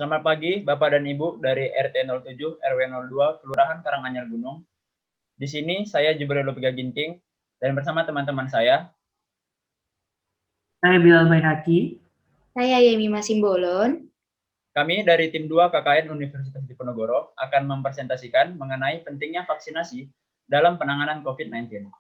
Selamat pagi, Bapak dan Ibu dari RT 07 RW 02 Kelurahan Karanganyar Gunung. Di sini saya Jibril Lubega Ginting dan bersama teman-teman saya. Saya Bilal Baihaqi. Saya Yemi Masimbolon. Kami dari tim 2 KKN Universitas Diponegoro akan mempresentasikan mengenai pentingnya vaksinasi dalam penanganan COVID-19.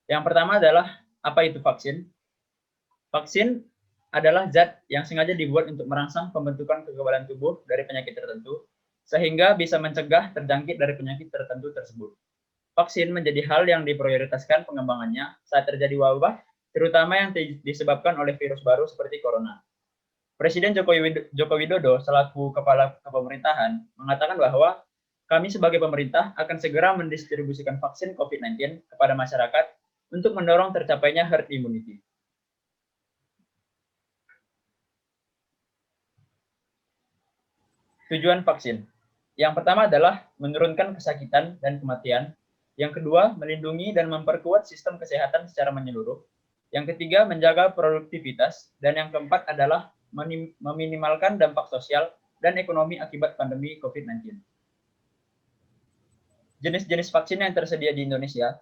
Yang pertama adalah apa itu vaksin? Vaksin adalah zat yang sengaja dibuat untuk merangsang pembentukan kekebalan tubuh dari penyakit tertentu, sehingga bisa mencegah terjangkit dari penyakit tertentu tersebut. Vaksin menjadi hal yang diprioritaskan pengembangannya saat terjadi wabah, terutama yang disebabkan oleh virus baru seperti corona. Presiden Joko Widodo selaku Kepala Pemerintahan mengatakan bahwa kami sebagai pemerintah akan segera mendistribusikan vaksin COVID-19 kepada masyarakat untuk mendorong tercapainya herd immunity. Tujuan vaksin. Yang pertama adalah menurunkan kesakitan dan kematian. Yang kedua, melindungi dan memperkuat sistem kesehatan secara menyeluruh. Yang ketiga, menjaga produktivitas. Dan yang keempat adalah meminimalkan dampak sosial dan ekonomi akibat pandemi COVID-19. Jenis-jenis vaksin yang tersedia di Indonesia,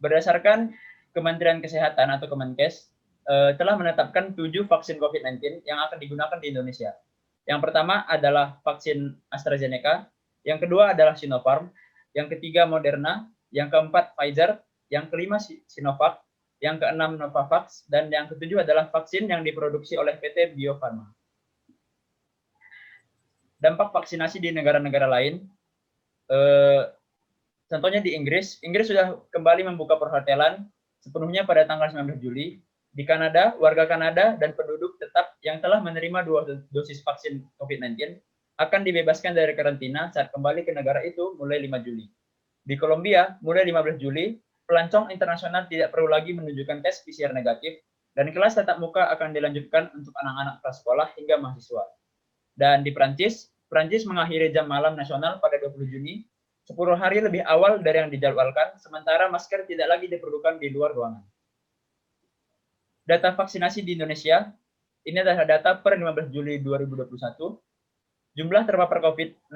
berdasarkan Kementerian Kesehatan atau Kemenkes, telah menetapkan 7 vaksin COVID-19 yang akan digunakan di Indonesia. Yang pertama adalah vaksin AstraZeneca, yang kedua adalah Sinopharm, yang ketiga Moderna, yang keempat Pfizer, yang kelima Sinovac, yang keenam Novavax, dan yang ketujuh adalah vaksin yang diproduksi oleh PT Bio Farma. Dampak vaksinasi di negara-negara lain, contohnya di Inggris sudah kembali membuka perhotelan sepenuhnya pada tanggal 19 Juli. Di Kanada, warga Kanada dan penduduk tetap yang telah menerima 2 dosis vaksin COVID-19 akan dibebaskan dari karantina saat kembali ke negara itu mulai 5 Juli. Di Kolombia, mulai 15 Juli, pelancong internasional tidak perlu lagi menunjukkan tes PCR negatif dan kelas tatap muka akan dilanjutkan untuk anak-anak kelas sekolah hingga mahasiswa. Dan di Prancis mengakhiri jam malam nasional pada 20 Juni, 10 hari lebih awal dari yang dijadwalkan, sementara masker tidak lagi diperlukan di luar ruangan. Data vaksinasi di Indonesia, ini adalah data per 15 Juli 2021. Jumlah terpapar COVID-19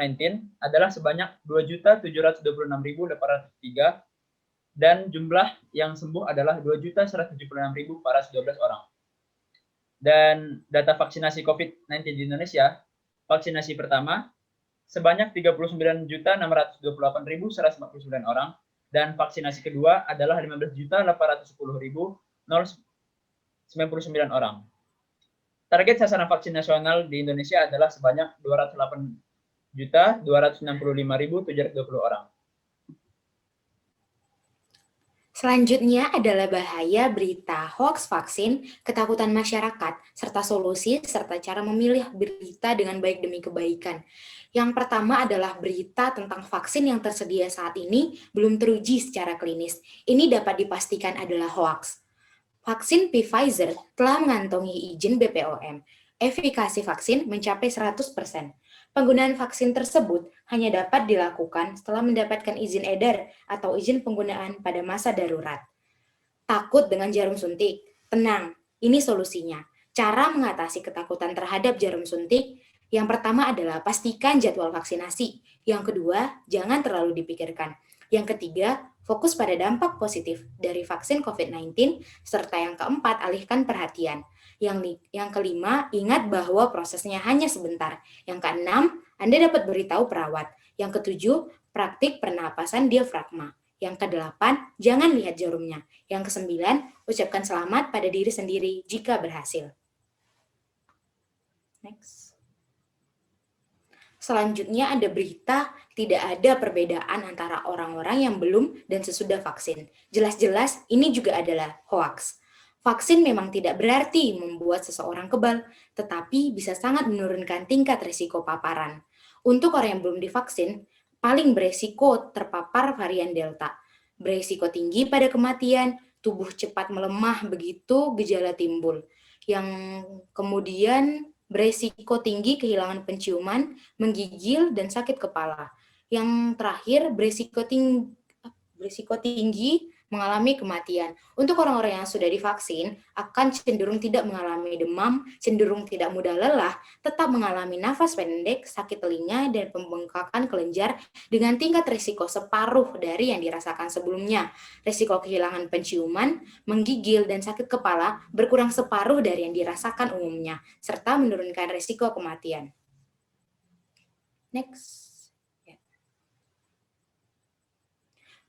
adalah sebanyak 2.726.803 dan jumlah yang sembuh adalah 2.176.412 orang. Dan data vaksinasi COVID-19 di Indonesia, vaksinasi pertama sebanyak 39.628.149 orang dan vaksinasi kedua adalah 15.810.099 orang. Target sasaran vaksin nasional di Indonesia adalah sebanyak 208.265.720 orang. Selanjutnya adalah bahaya berita hoax vaksin, ketakutan masyarakat, serta solusi, serta cara memilih berita dengan baik demi kebaikan. Yang pertama adalah berita tentang vaksin yang tersedia saat ini belum teruji secara klinis. Ini dapat dipastikan adalah hoax. Vaksin Pfizer telah mengantongi izin BPOM. Efikasi vaksin mencapai 100%. Penggunaan vaksin tersebut hanya dapat dilakukan setelah mendapatkan izin edar atau izin penggunaan pada masa darurat. Takut dengan jarum suntik? Tenang, ini solusinya. Cara mengatasi ketakutan terhadap jarum suntik, yang pertama adalah pastikan jadwal vaksinasi. Yang kedua, jangan terlalu dipikirkan. Yang ketiga, fokus pada dampak positif dari vaksin COVID-19, serta yang keempat, alihkan perhatian. Yang kelima, ingat bahwa prosesnya hanya sebentar. Yang keenam, Anda dapat beritahu perawat. Yang ketujuh, praktik pernapasan diafragma. Yang kedelapan, jangan lihat jarumnya. Yang kesembilan, ucapkan selamat pada diri sendiri jika berhasil. Next. Selanjutnya ada berita tidak ada perbedaan antara orang-orang yang belum dan sesudah vaksin. Jelas-jelas ini juga adalah hoax. Vaksin memang tidak berarti membuat seseorang kebal, tetapi bisa sangat menurunkan tingkat risiko paparan. Untuk orang yang belum divaksin, paling beresiko terpapar varian Delta. Beresiko tinggi pada kematian, tubuh cepat melemah begitu gejala timbul. Yang kemudian beresiko tinggi kehilangan penciuman, menggigil, dan sakit kepala. Yang terakhir beresiko tinggi mengalami kematian. Untuk orang-orang yang sudah divaksin, akan cenderung tidak mengalami demam, cenderung tidak mudah lelah, tetap mengalami nafas pendek, sakit telinga, dan pembengkakan kelenjar dengan tingkat risiko separuh dari yang dirasakan sebelumnya. Risiko kehilangan penciuman, menggigil, dan sakit kepala berkurang separuh dari yang dirasakan umumnya, serta menurunkan risiko kematian. Next.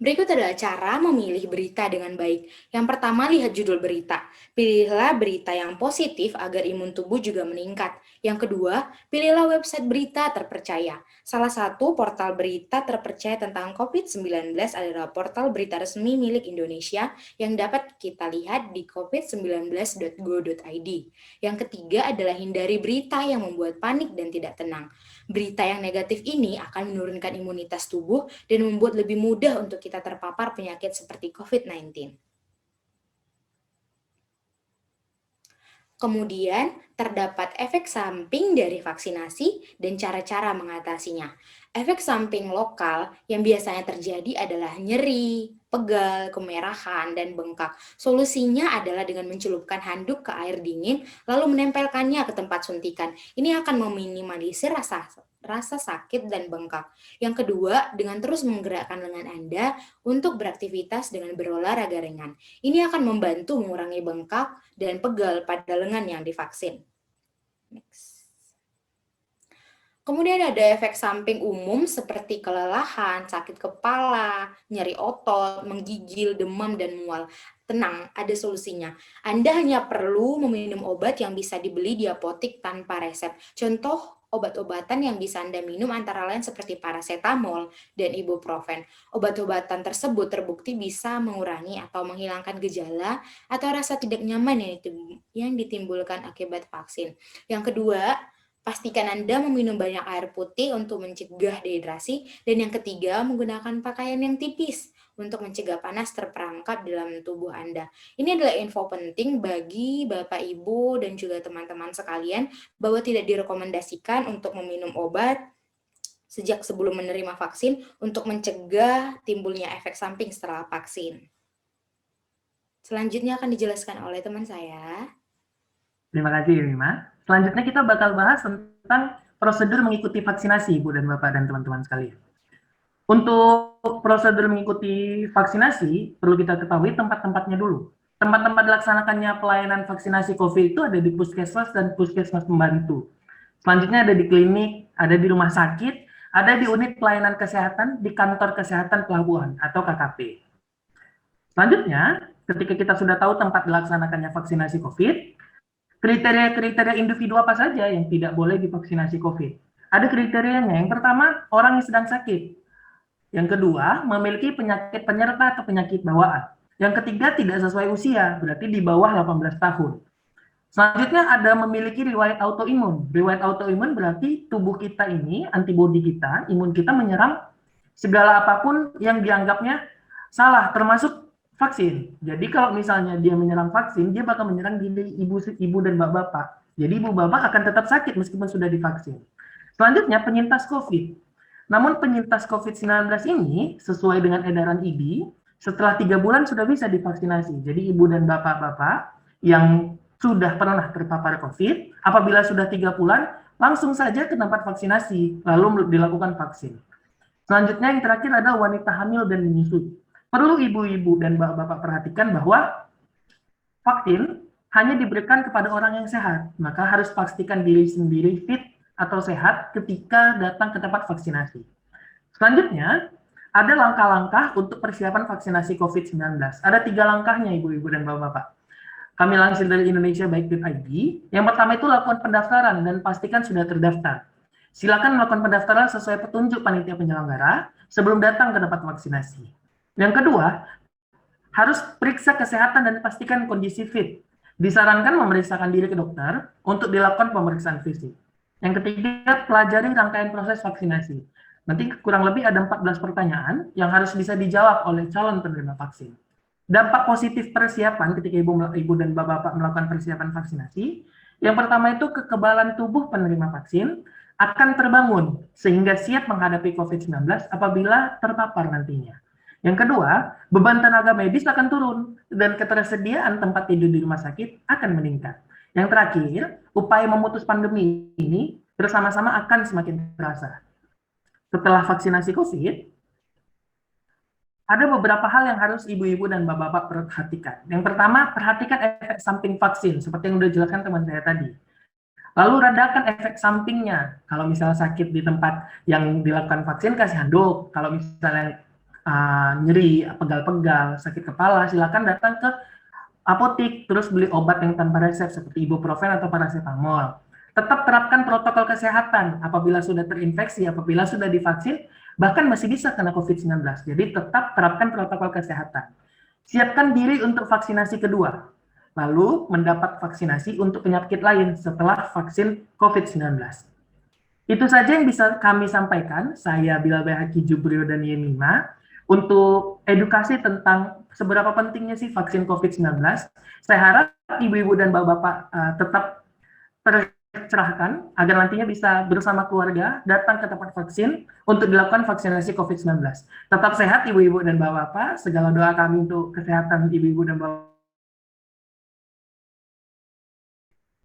Berikut adalah cara memilih berita dengan baik. Yang pertama, lihat judul berita. Pilihlah berita yang positif agar imun tubuh juga meningkat. Yang kedua, pilihlah website berita terpercaya. Salah satu portal berita terpercaya tentang COVID-19 adalah portal berita resmi milik Indonesia yang dapat kita lihat di covid19.go.id. Yang ketiga adalah hindari berita yang membuat panik dan tidak tenang. Berita yang negatif ini akan menurunkan imunitas tubuh dan membuat lebih mudah untuk kita terpapar penyakit seperti COVID-19. Kemudian, terdapat efek samping dari vaksinasi dan cara-cara mengatasinya. Efek samping lokal yang biasanya terjadi adalah nyeri, pegal, kemerahan, dan bengkak. Solusinya adalah dengan mencelupkan handuk ke air dingin, lalu menempelkannya ke tempat suntikan. Ini akan meminimalisir rasa sakit dan bengkak. Yang kedua, dengan terus menggerakkan lengan Anda untuk beraktivitas dengan berolahraga ringan. Ini akan membantu mengurangi bengkak dan pegal pada lengan yang divaksin. Next. Kemudian ada efek samping umum seperti kelelahan, sakit kepala, nyeri otot, menggigil, demam, dan mual. Tenang, ada solusinya. Anda hanya perlu meminum obat yang bisa dibeli di apotik tanpa resep. Contoh obat-obatan yang bisa Anda minum antara lain seperti paracetamol dan ibuprofen. Obat-obatan tersebut terbukti bisa mengurangi atau menghilangkan gejala atau rasa tidak nyaman yang ditimbulkan akibat vaksin. Yang kedua, pastikan Anda meminum banyak air putih untuk mencegah dehidrasi. Dan yang ketiga, menggunakan pakaian yang tipis untuk mencegah panas terperangkap dalam tubuh Anda. Ini adalah info penting bagi Bapak, Ibu, dan juga teman-teman sekalian bahwa tidak direkomendasikan untuk meminum obat sejak sebelum menerima vaksin untuk mencegah timbulnya efek samping setelah vaksin. Selanjutnya akan dijelaskan oleh teman saya. Terima kasih, Rima. Selanjutnya kita bakal bahas tentang prosedur mengikuti vaksinasi, Ibu dan Bapak dan teman-teman sekalian. Untuk prosedur mengikuti vaksinasi, perlu kita ketahui tempat-tempatnya dulu. Tempat-tempat dilaksanakannya pelayanan vaksinasi COVID itu ada di puskesmas dan puskesmas pembantu. Selanjutnya ada di klinik, ada di rumah sakit, ada di unit pelayanan kesehatan, di kantor kesehatan pelabuhan atau KKP. Selanjutnya, ketika kita sudah tahu tempat dilaksanakannya vaksinasi COVID, kriteria-kriteria individu apa saja yang tidak boleh divaksinasi COVID? Ada kriterianya. Yang pertama, orang yang sedang sakit. Yang kedua, memiliki penyakit penyerta atau penyakit bawaan. Yang ketiga, tidak sesuai usia, berarti di bawah 18 tahun. Selanjutnya ada memiliki riwayat autoimun. Riwayat autoimun berarti tubuh kita ini, antibodi kita, imun kita menyerang segala apapun yang dianggapnya salah, termasuk vaksin. Jadi kalau misalnya dia menyerang vaksin, dia bakal menyerang diri ibu dan bapak. Jadi ibu bapak akan tetap sakit meskipun sudah divaksin. Selanjutnya penyintas COVID. Namun penyintas COVID-19 ini sesuai dengan edaran ID, setelah 3 bulan sudah bisa divaksinasi. Jadi ibu dan bapak-bapak yang sudah pernah terpapar COVID, apabila sudah 3 bulan, langsung saja ke tempat vaksinasi, lalu dilakukan vaksin. Selanjutnya yang terakhir adalah wanita hamil dan menyusui. Perlu ibu-ibu dan bapak-bapak perhatikan bahwa vaksin hanya diberikan kepada orang yang sehat. Maka harus pastikan diri sendiri fit atau sehat ketika datang ke tempat vaksinasi. Selanjutnya, ada langkah-langkah untuk persiapan vaksinasi COVID-19. Ada 3 langkahnya ibu-ibu dan bapak-bapak. Kami lansir dari Indonesia-Baik.id. Yang pertama itu lakukan pendaftaran dan pastikan sudah terdaftar. Silakan melakukan pendaftaran sesuai petunjuk panitia penyelenggara sebelum datang ke tempat vaksinasi. Yang kedua, harus periksa kesehatan dan pastikan kondisi fit. Disarankan memeriksakan diri ke dokter untuk dilakukan pemeriksaan fisik. Yang ketiga, pelajari rangkaian proses vaksinasi. Nanti kurang lebih ada 14 pertanyaan yang harus bisa dijawab oleh calon penerima vaksin. Dampak positif persiapan ketika ibu dan bapak melakukan persiapan vaksinasi. Yang pertama itu kekebalan tubuh penerima vaksin akan terbangun sehingga siap menghadapi COVID-19 apabila terpapar nantinya. Yang kedua, beban tenaga medis akan turun dan ketersediaan tempat tidur di rumah sakit akan meningkat. Yang terakhir, upaya memutus pandemi ini bersama-sama akan semakin terasa. Setelah vaksinasi COVID, ada beberapa hal yang harus ibu-ibu dan bapak-bapak perhatikan. Yang pertama, perhatikan efek samping vaksin, seperti yang sudah dijelaskan teman saya tadi. Lalu redakan efek sampingnya. Kalau misalnya sakit di tempat yang dilakukan vaksin, kasih handuk. Kalau misalnya nyeri, pegal-pegal, sakit kepala, silakan datang ke apotik, terus beli obat yang tanpa resep, seperti ibuprofen atau paracetamol. Tetap terapkan protokol kesehatan apabila sudah terinfeksi, apabila sudah divaksin, bahkan masih bisa kena COVID-19. Jadi tetap terapkan protokol kesehatan. Siapkan diri untuk vaksinasi kedua, lalu mendapat vaksinasi untuk penyakit lain setelah vaksin COVID-19. Itu saja yang bisa kami sampaikan. Saya Bilal Bayhaqi Jubrio dan Yemima untuk edukasi tentang seberapa pentingnya sih vaksin COVID-19. Saya harap ibu-ibu dan bapak-bapak tetap tercerahkan agar nantinya bisa bersama keluarga datang ke tempat vaksin untuk dilakukan vaksinasi COVID-19. Tetap sehat ibu-ibu dan bapak-bapak. Segala doa kami untuk kesehatan ibu-ibu dan bapak